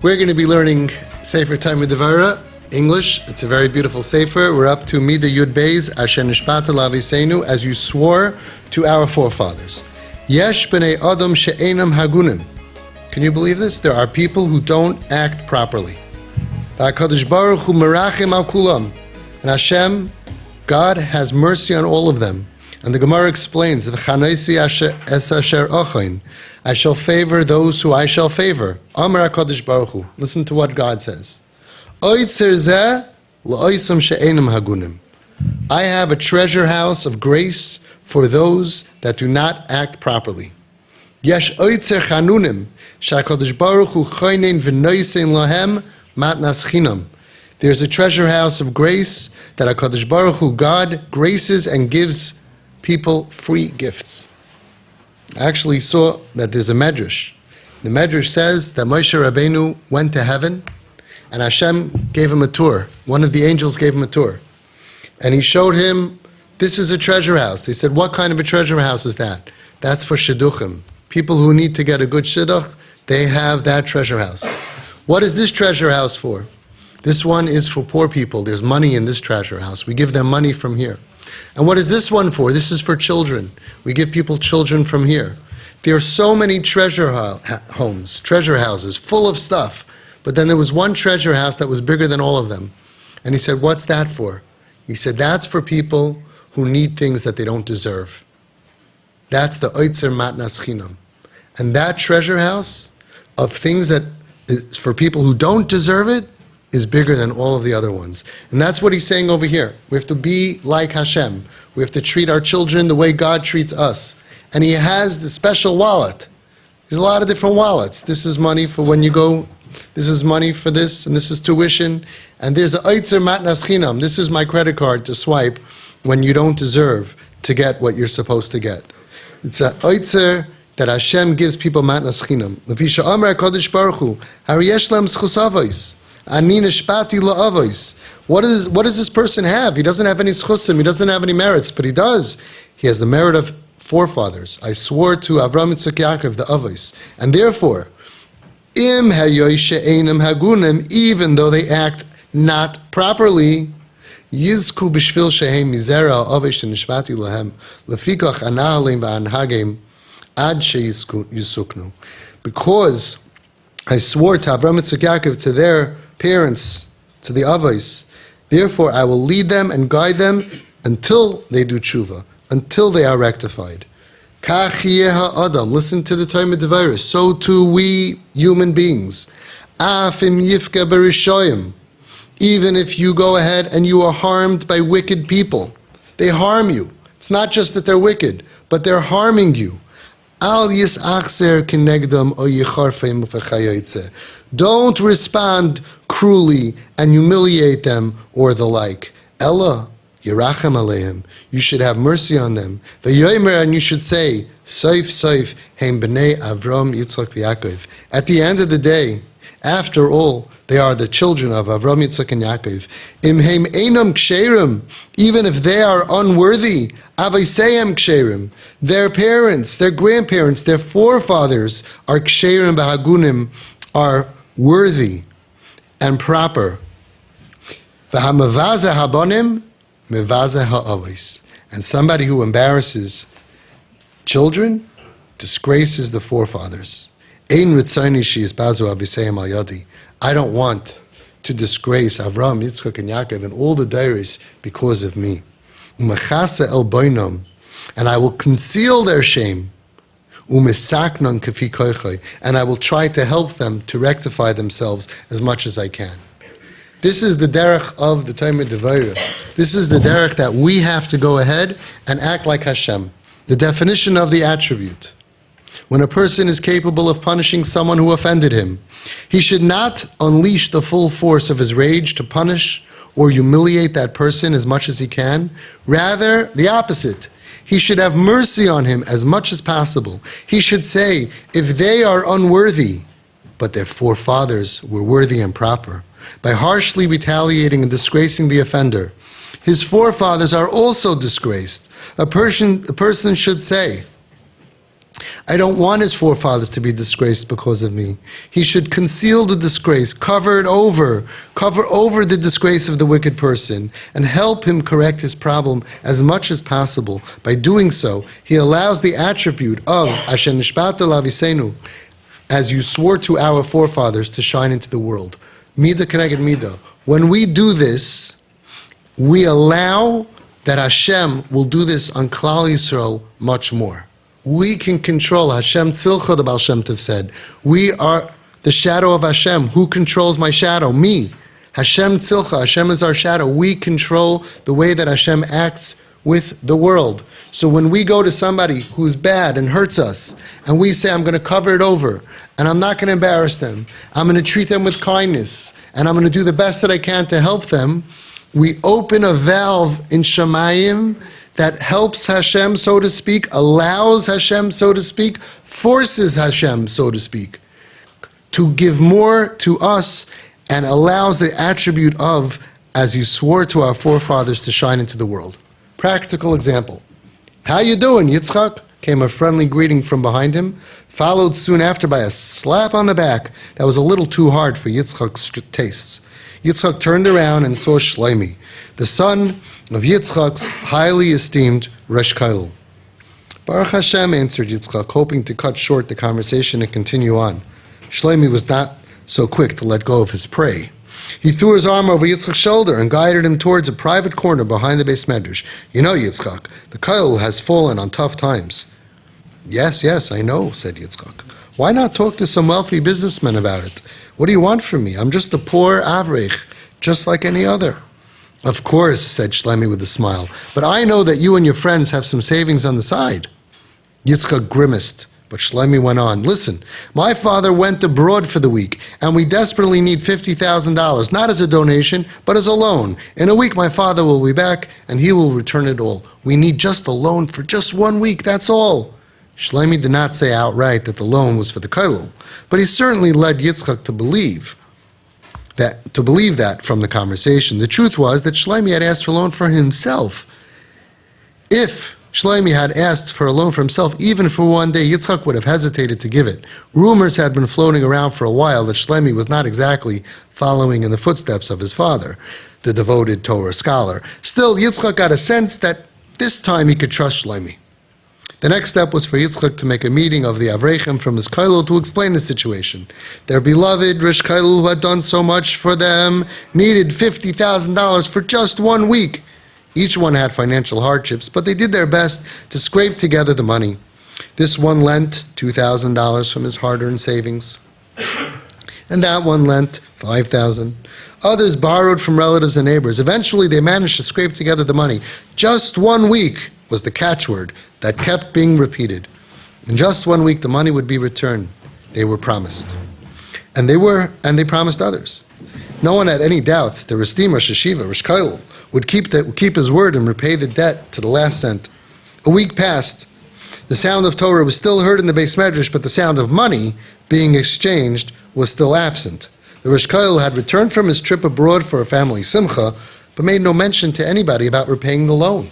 We're going to be learning Sefer Time with Devorah, English. It's a very beautiful Sefer. We're up to Middah Yud Beis, Asher Nishbata Laviseinu, as you swore to our forefathers. Yesh b'nei Adam she'enam hagunim. Can you believe this? There are people who don't act properly. HaKadosh Baruch Hu merachim al kulam. And Hashem, God, has mercy on all of them. And the Gemara explains, V'chanaisi es asher ochain. I shall favor those who I shall favor. Amar HaKadosh Baruch Hu. Listen to what God says. Oitzer zeh l'oisam she'enam hagunim. I have a treasure house of grace for those that do not act properly. Yesh oitzer chanunim she'HaKadosh Baruch Hu choinen v'noisen lahem matnas chinam. There's a treasure house of grace that HaKadosh Baruch Hu, God, graces and gives people free gifts. I actually saw that there's a medrash. The medrash says that Moshe Rabbeinu went to heaven and Hashem gave him a tour. One of the angels gave him a tour. And he showed him, this is a treasure house. They said, what kind of a treasure house is that? That's for shidduchim. People who need to get a good shidduch, they have that treasure house. What is this treasure house for? This one is for poor people. There's money in this treasure house. We give them money from here. And what is this one for? This is for children. We give people children from here. There are so many treasure homes, treasure houses, full of stuff. But then there was one treasure house that was bigger than all of them. And he said, what's that for? He said, that's for people who need things that they don't deserve. That's the Oitzer Matnas Chinam. And that treasure house of things that is for people who don't deserve it is bigger than all of the other ones. And that's what he's saying over here. We have to be like Hashem. We have to treat our children the way God treats us. And he has the special wallet. There's a lot of different wallets. This is money for when you go, this is money for this, and this is tuition. And there's a Oitzer Matnas Chinam. This is my credit card to swipe when you don't deserve to get what you're supposed to get. It's a Oitzer that Hashem gives people Matnas Chinam. Levisha Amar HaKadosh Baruch Hu, Hari yesh lehem zchus avos. Ani nishpati la'avos. What does this person have? He doesn't have any schusim, he doesn't have any merits, but he does. He has the merit of forefathers. I swore to Avram, Yitzchak, Yaakov, the avos. And therefore, im hayoy she'enam hagunim, even though they act not properly, yizku b'shvil shehem mizera avos nishpati lahem, lefikach anahalim v'anhagim ad she'yisuknu. Because I swore to Avram, Yitzchak, Yaakov, to their parents, to the avos, therefore I will lead them and guide them until they do tshuva, until they are rectified. Kach yeh ha'adam, listen to the time of Devorah, so too we human beings. Af im yifka b'rishoyim, even if you go ahead and you are harmed by wicked people, they harm you. It's not just that they're wicked, but they're harming you. Al yisachzer kinegdam o yicharfeim v'chayotze. Don't respond cruelly and humiliate them or the like. Ella yirachem aleim. You should have mercy on them. V'yomer, and you should say, Soif soif heim b'nei Avram, Yitzchak, v'Yaakov. At the end of the day, after all, they are the children of Avram, Yitzchak, and Yaakov. Im heim einam ksherim, even if they are unworthy, avaiseyem ksherim. Their parents, their grandparents, their forefathers are ksherim b'hagunim, are worthy and proper. V'hamavaza habonim, mevaza ha'avos. And somebody who embarrasses children disgraces the forefathers. Ein ritzayni she'yizbazu aviseim al yadi. I don't want to disgrace Avram, Yitzchak, and Yaakov and all the dairies because of me. Umachase el boinom, and I will conceal their shame. Umisaknon kafi koichai, and I will try to help them to rectify themselves as much as I can. This is the derech of the time of Devorah. This is the derech that we have to go ahead and act like Hashem. The definition of the attribute. When a person is capable of punishing someone who offended him, he should not unleash the full force of his rage to punish or humiliate that person as much as he can. Rather, the opposite. He should have mercy on him as much as possible. He should say, if they are unworthy, but their forefathers were worthy and proper, by harshly retaliating and disgracing the offender, his forefathers are also disgraced. A person should say, I don't want his forefathers to be disgraced because of me. He should conceal the disgrace, cover over the disgrace of the wicked person, and help him correct his problem as much as possible. By doing so, he allows the attribute of Asher Nishbata Lavisenu, as you swore to our forefathers, to shine into the world. Middah Keneged Middah. When we do this, we allow that Hashem will do this on Klal Yisrael much more. We can control. Hashem Tzilcha, the Baal Shem Tov said. We are the shadow of Hashem. Who controls my shadow? Me. Hashem Tzilcha. Hashem is our shadow. We control the way that Hashem acts with the world. So when we go to somebody who's bad and hurts us, and we say, I'm going to cover it over, and I'm not going to embarrass them, I'm going to treat them with kindness, and I'm going to do the best that I can to help them, we open a valve in Shamayim that helps Hashem, so to speak, allows Hashem, so to speak, forces Hashem, so to speak, to give more to us, and allows the attribute of, as you swore to our forefathers, to shine into the world. Practical example. How you doing, Yitzchak? Came a friendly greeting from behind him, followed soon after by a slap on the back that was a little too hard for Yitzchak's tastes. Yitzchak turned around and saw Shlomi, the son of Yitzchak's highly esteemed Rosh Kollel. Baruch Hashem, answered Yitzchak, hoping to cut short the conversation and continue on. Shlomi was not so quick to let go of his prey. He threw his arm over Yitzchak's shoulder and guided him towards a private corner behind the Beis Medrash. You know, Yitzchak, the Kollel has fallen on tough times. Yes, I know, said Yitzchak. Why not talk to some wealthy businessmen about it? What do you want from me? I'm just a poor avrech, just like any other. Of course, said Shlomi with a smile, but I know that you and your friends have some savings on the side. Yitzchak grimaced, but Shlomi went on. Listen, my father went abroad for the week, and we desperately need $50,000, not as a donation, but as a loan. In a week, my father will be back, and he will return it all. We need just a loan for just 1 week, that's all. Shlomi did not say outright that the loan was for the Kollel, but he certainly led Yitzchak to believe that from the conversation. The truth was that Shlomi had asked for a loan for himself. If Shlomi had asked for a loan for himself, even for 1 day, Yitzchak would have hesitated to give it. Rumors had been floating around for a while that Shlomi was not exactly following in the footsteps of his father, the devoted Torah scholar. Still, Yitzchak got a sense that this time he could trust Shlomi. The next step was for Yitzchak to make a meeting of the Avreichim from his Kollel to explain the situation. Their beloved Rosh Kollel, who had done so much for them, needed $50,000 for just 1 week. Each one had financial hardships, but they did their best to scrape together the money. This one lent $2,000 from his hard-earned savings, and that one lent $5,000. Others borrowed from relatives and neighbors. Eventually, they managed to scrape together the money. Just 1 week was the catchword that kept being repeated. In just 1 week, the money would be returned. They were promised. And they promised others. No one had any doubts that the Restim Rosh Hashiva, Rosh Kollel, would keep his word and repay the debt to the last cent. A week passed. The sound of Torah was still heard in the Beis Medrash, but the sound of money being exchanged was still absent. The Rosh Kollel had returned from his trip abroad for a family simcha, but made no mention to anybody about repaying the loan.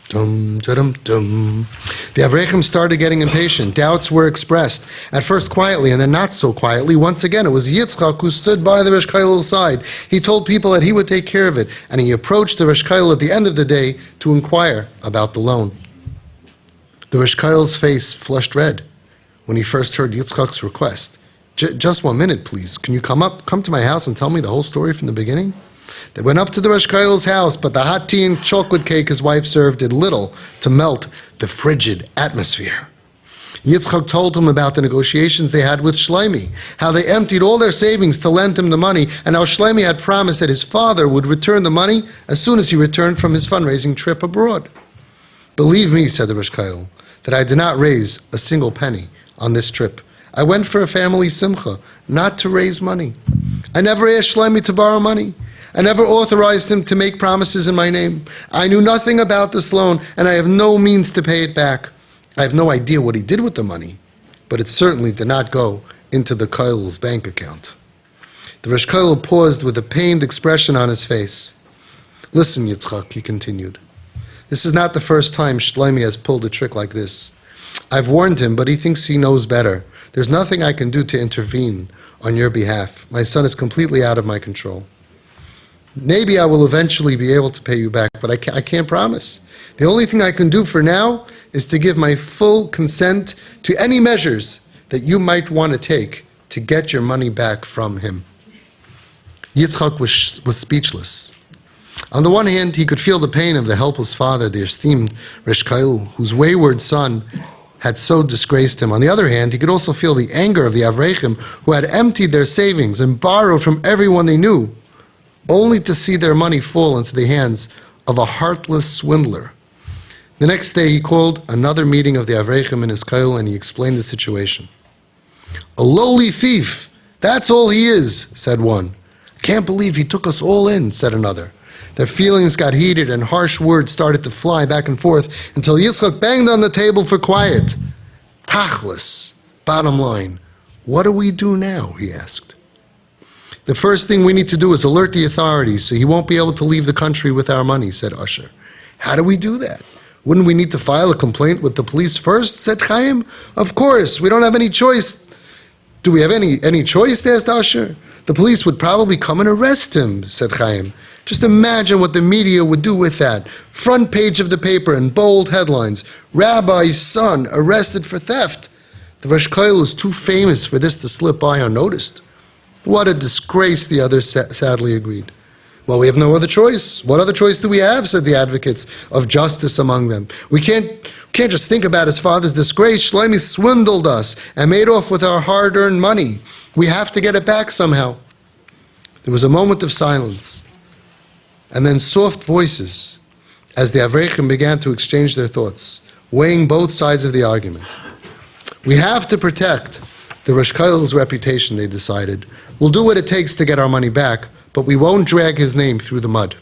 Dum, dum, dum. The Avreichim started getting impatient. Doubts were expressed, at first quietly and then not so quietly. Once again, it was Yitzchak who stood by the Rosh Kollel's side. He told people that he would take care of it, and he approached the Rosh Kollel at the end of the day to inquire about the loan. The Rosh Kollel's face flushed red when he first heard Yitzchak's request. Just 1 minute, please. Can you come to my house and tell me the whole story from the beginning? They went up to the Rosh Kollel's house, but the hot tea and chocolate cake his wife served did little to melt the frigid atmosphere. Yitzchak told him about the negotiations they had with Shlomi, how they emptied all their savings to lend him the money, and how Shlomi had promised that his father would return the money as soon as he returned from his fundraising trip abroad. Believe me, said the Rosh Kollel, that I did not raise a single penny on this trip. I went for a family simcha, not to raise money. I never asked Shlomi to borrow money. I never authorized him to make promises in my name. I knew nothing about this loan, and I have no means to pay it back. I have no idea what he did with the money, but it certainly did not go into the Kollel's bank account. The Rosh Kollel paused with a pained expression on his face. Listen, Yitzchak, he continued. This is not the first time Shlomi has pulled a trick like this. I've warned him, but he thinks he knows better. There's nothing I can do to intervene on your behalf. My son is completely out of my control. Maybe I will eventually be able to pay you back, but I can't promise. The only thing I can do for now is to give my full consent to any measures that you might want to take to get your money back from him. Yitzchak was speechless. On the one hand, he could feel the pain of the helpless father, the esteemed Resh Kail, whose wayward son had so disgraced him. On the other hand, he could also feel the anger of the Avrechim, who had emptied their savings and borrowed from everyone they knew, only to see their money fall into the hands of a heartless swindler. The next day, he called another meeting of the Avrechim in his Kail, and he explained the situation. "A lowly thief, that's all he is," said one. "Can't believe he took us all in," said another. Their feelings got heated and harsh words started to fly back and forth until Yitzchak banged on the table for quiet. Tachlis, bottom line, what do we do now, he asked. "The first thing we need to do is alert the authorities so he won't be able to leave the country with our money," said Usher. "How do we do that? Wouldn't we need to file a complaint with the police first?" said Chaim. "Of course, we don't have any choice." "Do we have any choice?" asked Usher. "The police would probably come and arrest him," said Chaim. "Just imagine what the media would do with that. Front page of the paper in bold headlines, 'Rabbi's son arrested for theft.' The Rosh Koil is too famous for this to slip by unnoticed." "What a disgrace," the others sadly agreed. "Well, we have no other choice. What other choice do we have?" said the advocates of justice among them. We can't just think about his father's disgrace. Shlomi swindled us and made off with our hard-earned money. We have to get it back somehow." There was a moment of silence, and then soft voices as the Avrechim began to exchange their thoughts, weighing both sides of the argument. "We have to protect the Rosh Koil's reputation," they decided. "We'll do what it takes to get our money back, but we won't drag his name through the mud.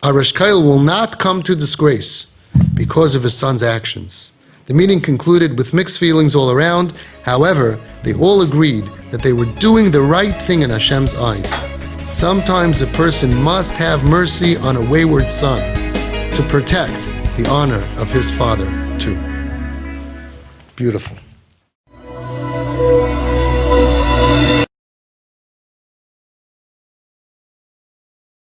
Our Rosh Koil will not come to disgrace because of his son's actions." The meeting concluded with mixed feelings all around. However, they all agreed that they were doing the right thing in Hashem's eyes. Sometimes a person must have mercy on a wayward son to protect the honor of his father too. Beautiful.